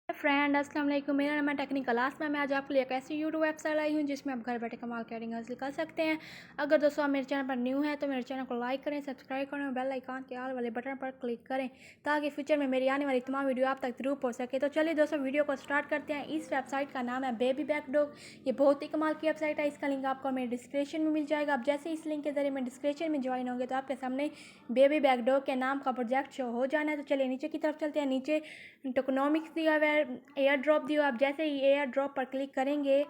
Friend अस्सलाम वालेकुम। मेरा नाम है टेक्निकल क्लास में। मैं आज आपके लिए एक ऐसी यूट्यूब वेबसाइट आई हूँ जिसमें आप घर बैठे कमाल की अर्निंग हासिल कर सकते हैं। अगर दोस्तों आप मेरे चैनल पर न्यू हैं तो मेरे चैनल को लाइक करें, सब्सक्राइब करें और बेल आइकन के ऑल वाले बटन पर क्लिक करें ताकि फ्यूचर में मेरी आने वाली तमाम वीडियो आप तक जरूर पहुँच सके। तो चलिए दोस्तों वीडियो को स्टार्ट करते हैं। इस वेबसाइट का नाम है बेबी बैक डॉग। ये बहुत ही कमाल की वेबसाइट है। इसका लिंक आपको मेरे डिस्क्रिप्शन में मिल जाएगा। आप जैसे इस लिंक के जरिए मेरे डिस्क्रिप्शन में ज्वाइन होंगे तो आपके सामने बेबी बैक डॉग के नाम का प्रोजेक्ट शो हो जाना है। तो चलिए नीचे की तरफ चलते हैं। नीचे टोकनॉमिक्स दिया हुआ है, एयर ड्रॉप दिया हुआ है। आप जैसे ही एयर ड्रॉप पर क्लिक करेंगे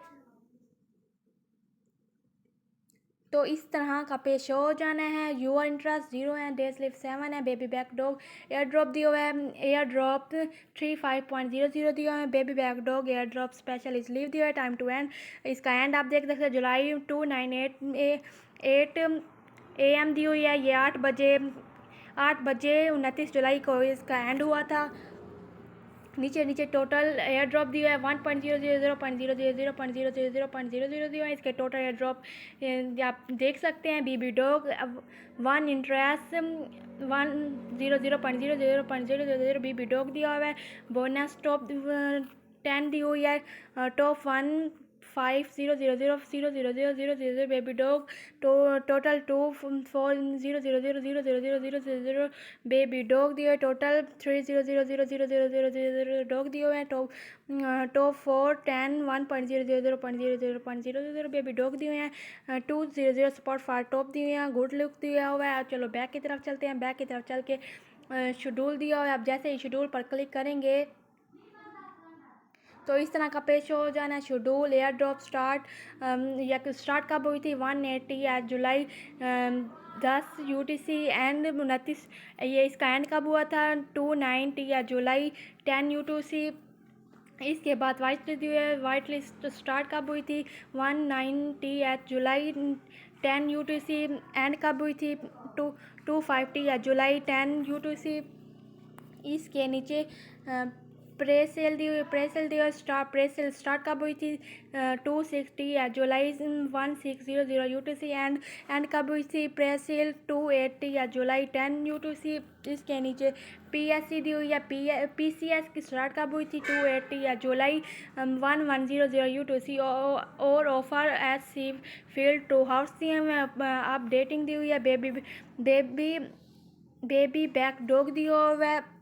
तो इस तरह का पेज शो हो जाना है। यूर इंटरेस्ट 0 है, डे स्लिप 7 है, baby back dog air drop दिया हुआ है, एयर ड्रॉप 35.00 दिया हुआ है, baby back dog air drop special इस लीव दिया हुआ है। टाइम टू एंड, इसका एंड आप देख सकते हैं जुलाई 298 AM दी हुई है। ये 8 बजे 29 जुलाई को इसका एंड हुआ था। नीचे टोटल एयर ड्रॉप दिया है 1.000.000.000.000 दिया है। इसके टोटल एयर ड्रॉप आप देख सकते हैं। बीबी डॉग 1 इंटरेस्ट 100.000.000 बीबी डॉग दिया हुआ है। बोनस टॉप 10 दी हुई है। Top 1 500000000 baby dog total 240000000 baby dog दिए। टोटल 300000000 डॉग दिए हुए हैं। टॉप 4 10 1.000.000.000 बेबी डॉग दिए हुए हैं। 200 स्पॉट फॉर टॉप दिए हैं। गुड लुक दिया हुआ है। चलो बैक की तरफ चलते हैं। बैक की तरफ चल के शेड्यूल दिया हुआ है। आप जैसे ही शेड्यूल पर क्लिक करेंगे तो इस तरह का पेज शो हो जाना है। शेड्यूल एयर ड्रॉप स्टार्ट या स्टार्ट कब हुई थी 180 जुलाई 10 UTC एंड 29 ये इसका एंड कब हुआ था 290 जुलाई 10 UTC। इसके बाद वाइट लिस्ट हुई है। वाइट लिस्ट स्टार्ट कब हुई थी 190 जुलाई 10 UTC एंड कब हुई थी 250 जुलाई 10 UTC। इसके नीचे प्रेस सेल दी हुई प्रेस सेल स्टार्ट कब हुई थी 260 जुलाई 1600 UTC एंड कब हुई थी प्रेस सेल 280 जुलाई 10 UTC। इसके नीचे PSC दी हुई है। PCS की स्टार्ट कब हुई थी 280 जुलाई 1100 UTC और offer as sea field to house दी है। अपडेटिंग दी हुई है। बेबी बैक डॉग दी हुआ है।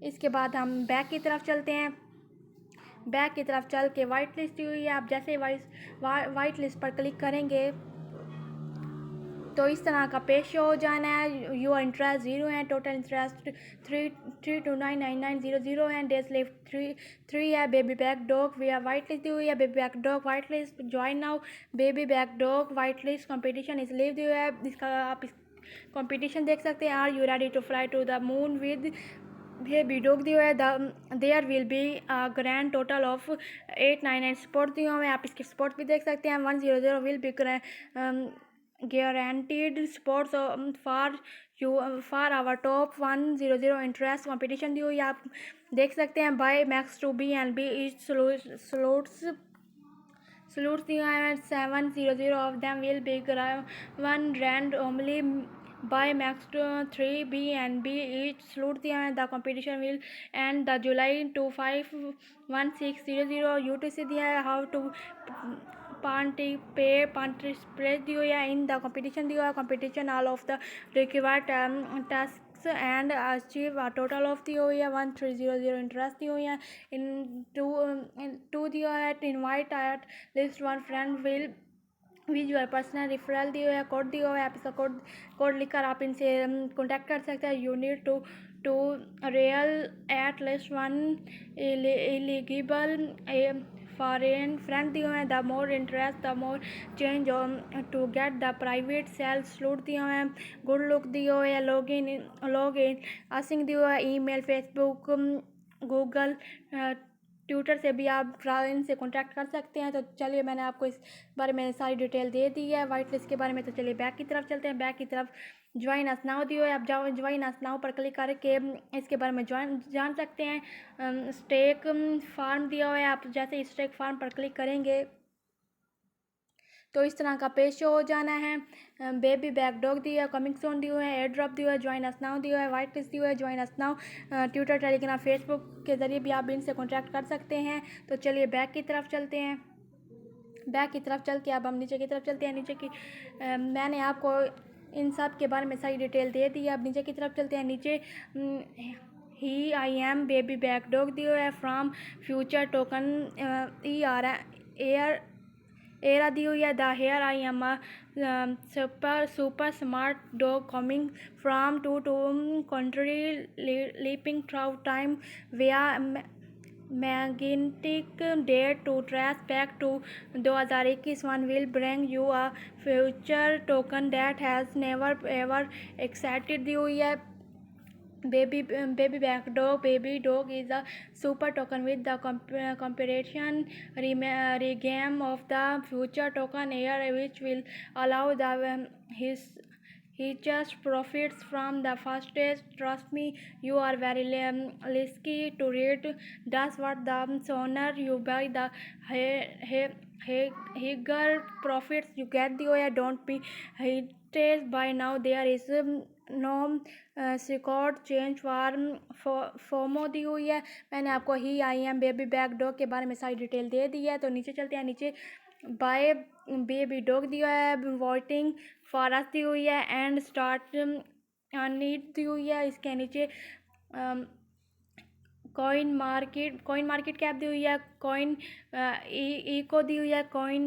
इसके बाद हम बैक की तरफ चलते हैं। बैक की तरफ चल के वाइट लिस्ट दी हुई है। आप जैसे वाइट लिस्ट पर क्लिक करेंगे तो इस तरह का पेज शो हो जाना है। योर इंटरेस्ट 0 है, टोटल इंटरेस्ट 3299900 है, डेज लिफ्ट 3 है। Baby back dog we are white list दी हुई है। Baby back dog white list join now. Baby back dog white list competition is live दी हुई है। इसका आप कॉम्पिटिशन देख सकते हैं। Are you ready to fly to the moon with baby dog दिया है। There will be grand total of 899 spot दिए हुए हैं। आप इसके स्पॉट भी देख सकते हैं। 100 will be guaranteed spots for our top 100 interest competition दी हुई आप देख सकते हैं। Buy max two B and B each slots दिया है। 700 of them will be one rand only buy max 3 B and B each slot दिया है। The competition will end the July 251600 UTC दिया है। हाउ टू पार्टिसिपेट दी हुई है in the competition दिया है। Competition all of the required task and achieve total of the हुई है 1300 इंटरेस्ट दी हुई है। इन टू दिया है। Invite at least 1 friend will visual personal referral दिया हुआ है। कोड दिया हुआ है। आप इसका कोड लिखकर आप इनसे कॉन्टैक्ट कर सकते हैं। You need to real at least 1 eligible foreign friend दिए हुए हैं। The more interest the more change to get the private sales slot दिए हुए हैं। गुड लुक दिए हुए हैं। लॉग इन आसिंग दिया हुआ है। ईमेल फेसबुक गूगल ट्विटर से भी आप इनसे कांटेक्ट कर सकते हैं। तो चलिए मैंने आपको इस बारे में सारी डिटेल दे दी है वाइट लिस्ट के बारे में। तो चलिए बैक की तरफ चलते हैं। बैक की तरफ ज्वाइन अस नाउ दी हो। आप जाओ ज्वाइन अस नाउ पर क्लिक करके इसके बारे में जान सकते हैं। स्टेक फार्म दिया हुआ है। आप जैसे स्टेक फार्म पर क्लिक करेंगे तो इस तरह का पेज शो हो जाना है। बेबी बैक डॉग दिया है, कमिंग सोन दिया है, एयर ड्रॉप दिया है, ज्वाइन अस नाउ दिया है, वाइट लिस्ट दिया है, join us now, Twitter, Telegram, Facebook के ज़रिए भी आप इनसे कॉन्टैक्ट कर सकते हैं। तो चलिए बैक की तरफ चलते हैं। बैक की तरफ चल के अब हम नीचे की तरफ चलते हैं। नीचे की मैंने आपको इन सब के बारे में सारी डिटेल दे दी है। अब नीचे की तरफ चलते हैं। नीचे ही I am baby back dog दिया है, from future token E R air era दी हुई है। The here I am super smart dog coming from to country leaping through time via magnetic date to trace back to 2021 one will bring you a future token that has never ever accepted दी हुई है। Baby baby dog is a super token with the comparison regame of the future token air, which will allow the he just profits from the first stage. Trust me, you are very risky to read. That's what the sooner you buy, the higher profits you get. The way don't be hit by now. There is no record change फॉर्मो दी हुई है। मैंने आपको ही I am baby back dog के बारे में सारी डिटेल दे दी है। तो नीचे चलते हैं। नीचे बाय बेबी डॉग दिया है, वोटिंग फॉरस दी हुई है, एंड स्टार्ट नीड दी हुई है। इसके नीचे कॉइन मार्केट कैप दी हुई है, कॉइन इको दी हुई है, कॉइन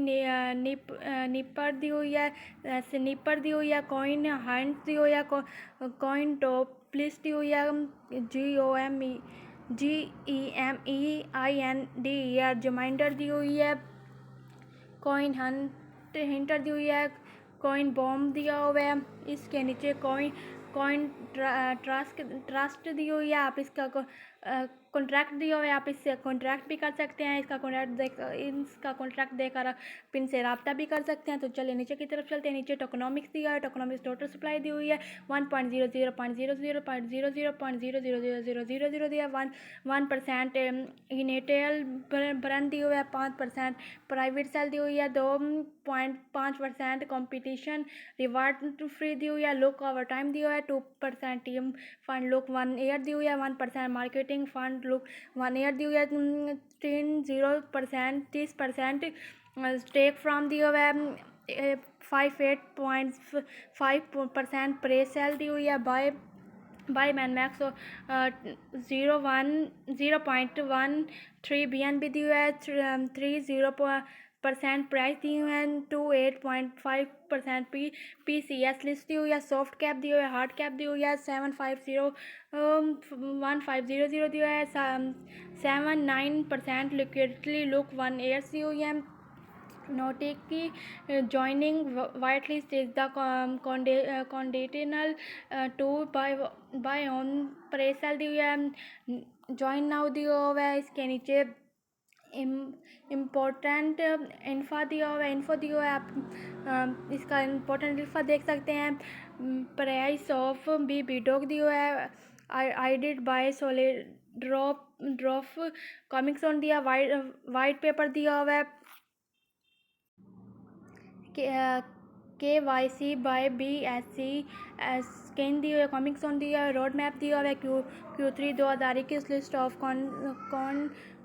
निपर दी हुई है, स्निपर दी हुई है, कॉइन हंट दी हुई है, कॉइन टॉप लिस्ट दी हुई है, GEMEIND रिमाइंडर दी हुई है, कॉइन हिंटर दी हुई है, कॉइन बॉम्ब दिया हुआ है। इसके नीचे कॉइन ट्रस्ट दी हुई है। आप इसका कॉन्ट्रैक्ट दिया हुआ है, आप इससे कॉन्ट्रैक्ट भी कर सकते हैं। इसका कॉन्ट्रैक्ट देकर पिन से रब्ता भी कर सकते हैं। तो चलिए नीचे की तरफ चलते हैं। नीचे टोकनॉमिक्स दिया है, टोकनॉमिक्स टोटल सप्लाई दी हुई है 1.00.00.000000 दिया है, 1% इनिशियल बर्न दी हुई है, 5% प्राइवेट सेल दी हुई है, 2.5% कंपटीशन रिवार्ड फ्री दी हुई है, लुक ओवर टाइम दी हुआ है, 2% टीम फंड लुक 1 ईयर दी हुई है, 1% मार्केटिंग फंड लुक 1 ईयर दी हुई है, 30% स्टेक फ्रॉम दी हुआ है, 58.5% प्रे सेल दी हुई है, बाय मैन मैक्स 0.13 BNB दी हुआ है, 30% प्राइस दी हुई है, 28.5% PCS लिस्ट दी हुई है, सॉफ्ट कैप दी हुई है, हार्ड कैप दी हुई है, 750 दी हुई है, 79% लिक्विडिटी लुक 1 ईयर्स दी हुई है। नोटिक की joining white list is the conditional to buy on presale दी हुई है, ज्वाइन नाउ दी हुआ है। इसके नीचे इम्पोर्टेंट इन्फो दिया हुआ है, आप इसका इम्पोर्टेंट इन्फो देख सकते हैं। प्राइस ऑफ बेबी डॉग दी हुआ है, I did bye solid drop comics on दिया, वाइट पेपर दिया हुआ है, KYC बाय BSC स्कैन दी हुई है, कॉमिक्स ऑन दिया है, रोड मैप दिया हुआ है, Q3 2021 list of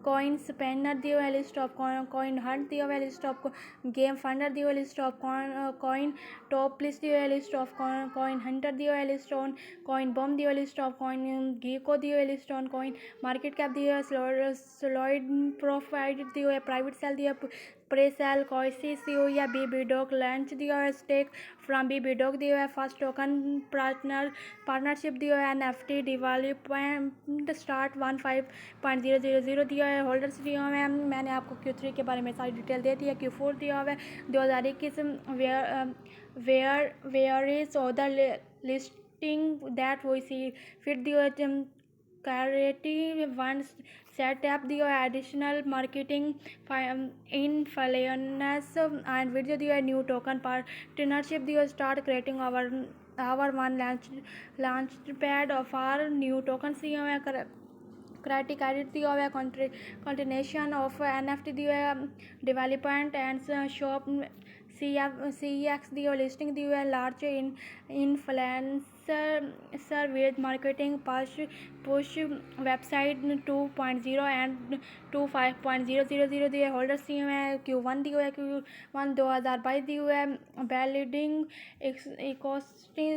coin spanner दिया हुआ है, लिस्ट ऑफ कॉइन हंट दिया हुआ है, लिस्ट ऑफ गेम फंडर दिया हुआ है, list of coin top list दिया हुआ है, लिस्ट ऑफ कॉइन हंटर दिया हुआ है, लिस्ट ऑन कॉइन बॉम्ब दिया हुआ है, लिस्ट ऑफ कॉइन गीको दिया हुआ है, list on coin market cap दिया हुआ है, स्लॉइड प्रोफाइड दिया हुआ है, प्राइवेट सेल दिया प्रे सेल कॉइसिस दी हुई है, बेबी डॉग लंच दिया हुआ है, स्टेक फ्रॉम बेबी डॉग दिया हुआ है, फर्स्ट टोकन पार्टनरशिप दिया हुआ है, NFT डेवलपमेंट स्टार्ट 15.000 दिया है, होल्डर्स दिया हुआ है। मैंने आपको Q3 के बारे में सारी डिटेल दे दी है। Q4 दिया हुआ है 2021 where is other listing that we see फिर दिया है, क्रिएटिव वन सेटअप दिया है, additional marketing influence and video दिया है, न्यू टोकन पार्टनरशिप दिया है, start creating our one launch pad of our new token दिया हुआ है, क्राइटिक एडिट दिया हुआ है, कंटिन्यूशन ऑफ NFT दिया है, डेवलपमेंट एंड शॉप CX दी हुई लिस्टिंग दी हुई है, large influencer with marketing push website 2.0 and 2.5.000 दी है। होल्डर्स दिए हुए हैं, Q1 दी हुआ है, Q1 2022 दी हुआ है। वैलिडिंग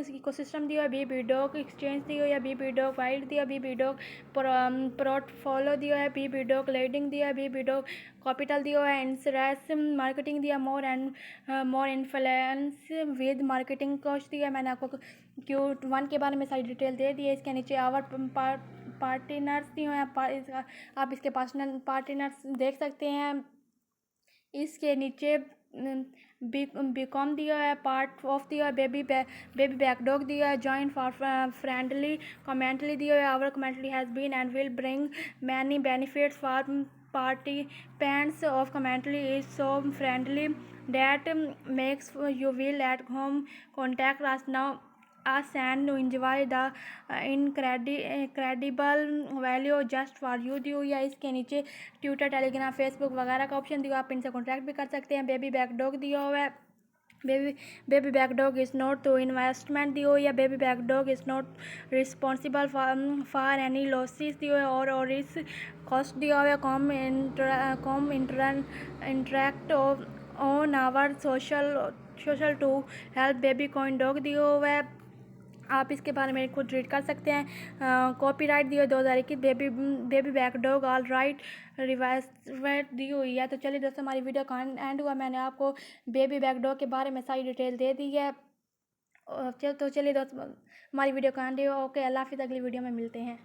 इकोसिस्टम दिया है, BBDOC एक्सचेंज दी हुई है, BBDOC वाइल्ड दिया, BBDOC पोर्टफोलियो दिया है, BBDOC लीडिंग दिया है, BBDOC कैपिटल दिया है, इंसरेस मार्केटिंग दिया, मोर इन्फ्लुएंस विद मार्केटिंग कॉस्ट दिया। मैंने आपको Q1 के बारे में सारी डिटेल दे दी है। इसके नीचे आवर पार्टनर्स दिए हुए हैं, आप इसके पार्टनर्स देख सकते हैं। इसके नीचे बीकॉम दिया है, पार्ट ऑफ दिया है, बेबी बैकडॉग दिया है, जॉइन फॉर फ्रेंडली कमेंटली दिया है। Our community has been and will bring many benefits for participants of commentary is so friendly that makes you will at home. Contact us now and enjoy the incredible value just for you दी हुई है। इसके नीचे Twitter, Telegram, Facebook वगैरह का option दिया, आप इनसे contact भी कर सकते हैं। बेबी बैकडॉग दिया हुआ है, baby back dog is not to investment दी हुई है। Baby back dog is not responsible for any losses दी हुई है और इस कॉस्ट दिया हुआ है। Come interact on our social to help baby coin dog दिया हुआ है, आप इसके बारे में खुद रीड कर सकते हैं। कॉपीराइट दी हुई 2021, बेबी बैकडॉग ऑल राइट रिवाइट दी हुई है। तो चलिए दोस्तों, हमारी वीडियो का एंड हुआ। मैंने आपको बेबी बैकडॉग के बारे में सारी डिटेल दे दी है। तो चलिए दोस्तों, हमारी वीडियो का एंड हुआ। ओके, अल्लाह हाफिज़, अगली वीडियो में मिलते हैं।